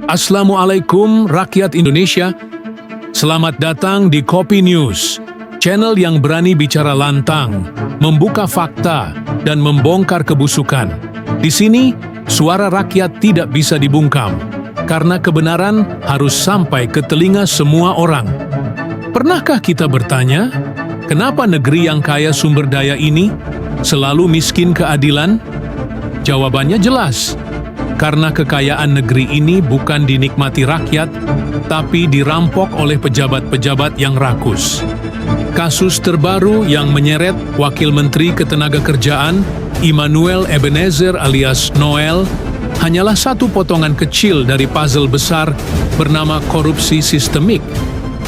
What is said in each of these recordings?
Assalamualaikum rakyat Indonesia. Selamat datang di Kopi News, channel yang berani bicara lantang, membuka fakta, dan membongkar kebusukan. Di sini, suara rakyat tidak bisa dibungkam, karena kebenaran harus sampai ke telinga semua orang. Pernahkah kita bertanya, kenapa negeri yang kaya sumber daya ini selalu miskin keadilan? Jawabannya jelas. Karena kekayaan negeri ini bukan dinikmati rakyat, tapi dirampok oleh pejabat-pejabat yang rakus. Kasus terbaru yang menyeret Wakil Menteri Ketenagakerjaan, Immanuel Ebenezer alias Noel, hanyalah satu potongan kecil dari puzzle besar bernama korupsi sistemik.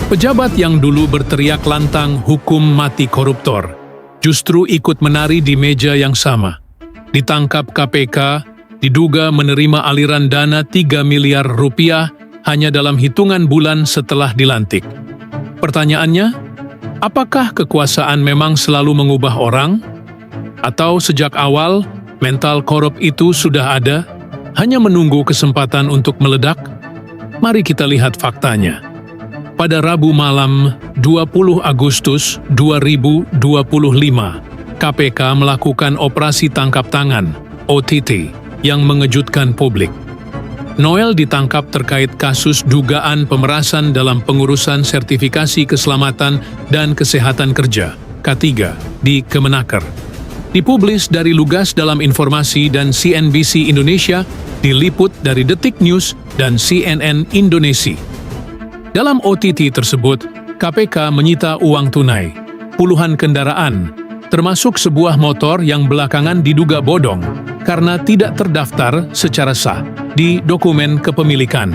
Pejabat yang dulu berteriak lantang hukum mati koruptor, justru ikut menari di meja yang sama. Ditangkap KPK, diduga menerima aliran dana 3 miliar rupiah hanya dalam hitungan bulan setelah dilantik. Pertanyaannya, apakah kekuasaan memang selalu mengubah orang? Atau sejak awal, mental korup itu sudah ada, hanya menunggu kesempatan untuk meledak? Mari kita lihat faktanya. Pada Rabu malam 20 Agustus 2025, KPK melakukan operasi tangkap tangan, OTT, yang mengejutkan publik. Noel ditangkap terkait kasus dugaan pemerasan dalam pengurusan sertifikasi keselamatan dan kesehatan kerja, K3, di Kemenaker. Dipublis dari Lugas Dalam Informasi dan CNBC Indonesia, diliput dari Detik News dan CNN Indonesia. Dalam OTT tersebut, KPK menyita uang tunai, puluhan kendaraan, termasuk sebuah motor yang belakangan diduga bodong karena tidak terdaftar secara sah di dokumen kepemilikan.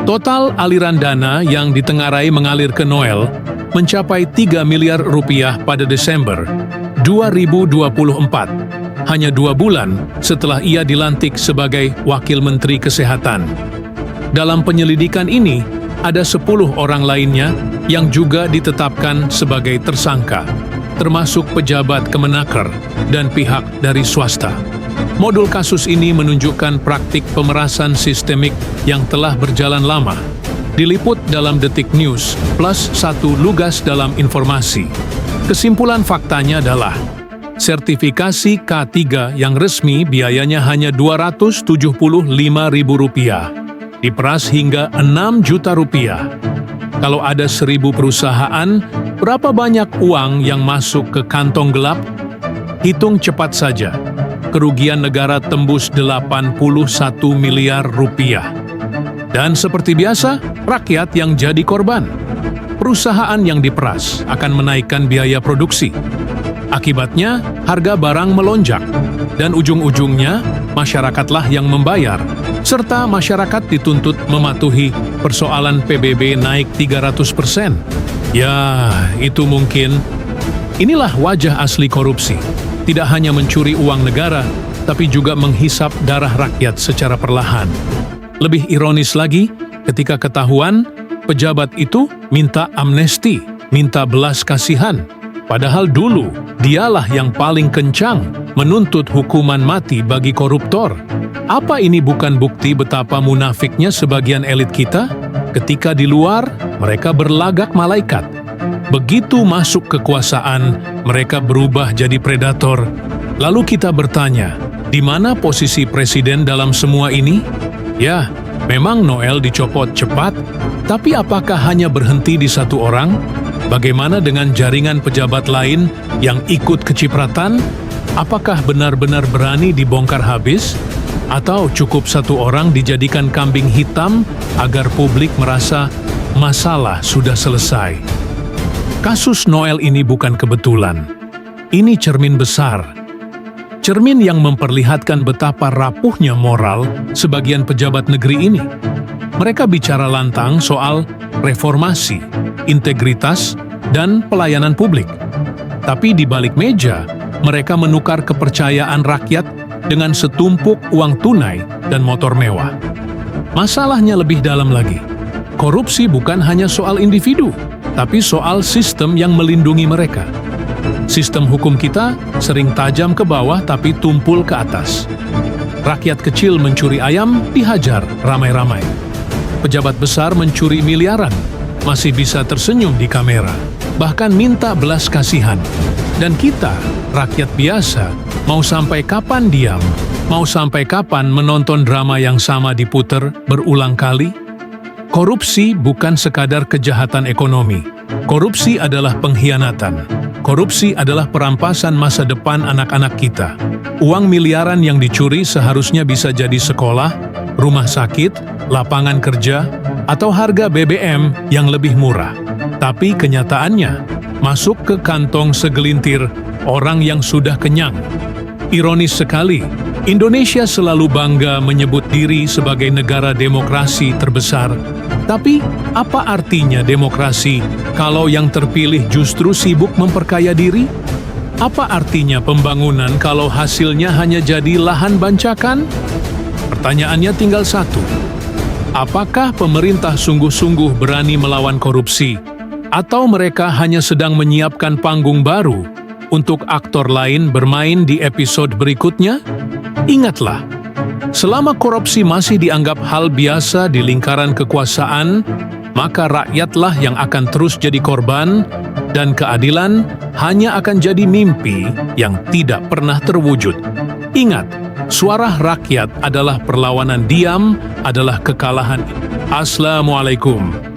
Total aliran dana yang ditengarai mengalir ke Noel mencapai 3 miliar rupiah pada Desember 2024, hanya 2 bulan setelah ia dilantik sebagai Wakil Menteri Kesehatan. Dalam penyelidikan ini, ada 10 orang lainnya yang juga ditetapkan sebagai tersangka, termasuk pejabat Kemenaker dan pihak dari swasta. Modul kasus ini menunjukkan praktik pemerasan sistemik yang telah berjalan lama. Diliput dalam Detik News plus 1 Lugas Dalam Informasi. Kesimpulan faktanya adalah, sertifikasi K3 yang resmi biayanya hanya Rp275.000, diperas hingga Rp6 juta. Kalau ada 1.000 perusahaan, berapa banyak uang yang masuk ke kantong gelap? Hitung cepat saja. Kerugian negara tembus 81 miliar rupiah. Dan seperti biasa, rakyat yang jadi korban. Perusahaan yang diperas akan menaikkan biaya produksi. Akibatnya, harga barang melonjak. Dan ujung-ujungnya, masyarakatlah yang membayar. Serta masyarakat dituntut mematuhi persoalan PBB naik 300%. Ya, itu mungkin. Inilah wajah asli korupsi. Tidak hanya mencuri uang negara, tapi juga menghisap darah rakyat secara perlahan. Lebih ironis lagi, ketika ketahuan, pejabat itu minta amnesti, minta belas kasihan. Padahal dulu, dialah yang paling kencang menuntut hukuman mati bagi koruptor. Apa ini bukan bukti betapa munafiknya sebagian elit kita? Ketika di luar, mereka berlagak malaikat. Begitu masuk kekuasaan, mereka berubah jadi predator. Lalu kita bertanya, di mana posisi presiden dalam semua ini? Ya, memang Noel dicopot cepat, tapi apakah hanya berhenti di satu orang? Bagaimana dengan jaringan pejabat lain yang ikut kecipratan? Apakah benar-benar berani dibongkar habis? Atau cukup satu orang dijadikan kambing hitam agar publik merasa masalah sudah selesai? Kasus Noel ini bukan kebetulan. Ini cermin besar. Cermin yang memperlihatkan betapa rapuhnya moral sebagian pejabat negeri ini. Mereka bicara lantang soal reformasi, integritas, dan pelayanan publik. Tapi di balik meja, mereka menukar kepercayaan rakyat dengan setumpuk uang tunai dan motor mewah. Masalahnya lebih dalam lagi. Korupsi bukan hanya soal individu, tapi soal sistem yang melindungi mereka. Sistem hukum kita sering tajam ke bawah tapi tumpul ke atas. Rakyat kecil mencuri ayam, dihajar ramai-ramai. Pejabat besar mencuri miliaran, masih bisa tersenyum di kamera, bahkan minta belas kasihan. Dan kita, rakyat biasa, mau sampai kapan diam? Mau sampai kapan menonton drama yang sama diputer berulang kali? Korupsi bukan sekadar kejahatan ekonomi. Korupsi adalah pengkhianatan. Korupsi adalah perampasan masa depan anak-anak kita. Uang miliaran yang dicuri seharusnya bisa jadi sekolah, rumah sakit, lapangan kerja, atau harga BBM yang lebih murah. Tapi kenyataannya, masuk ke kantong segelintir orang yang sudah kenyang. Ironis sekali, Indonesia selalu bangga menyebut diri sebagai negara demokrasi terbesar. Tapi, apa artinya demokrasi kalau yang terpilih justru sibuk memperkaya diri? Apa artinya pembangunan kalau hasilnya hanya jadi lahan bancakan? Pertanyaannya tinggal satu. Apakah pemerintah sungguh-sungguh berani melawan korupsi? Atau mereka hanya sedang menyiapkan panggung baru untuk aktor lain bermain di episode berikutnya? Ingatlah, selama korupsi masih dianggap hal biasa di lingkaran kekuasaan, maka rakyatlah yang akan terus jadi korban, dan keadilan hanya akan jadi mimpi yang tidak pernah terwujud. Ingat, suara rakyat adalah perlawanan diam, adalah kekalahan. Assalamualaikum.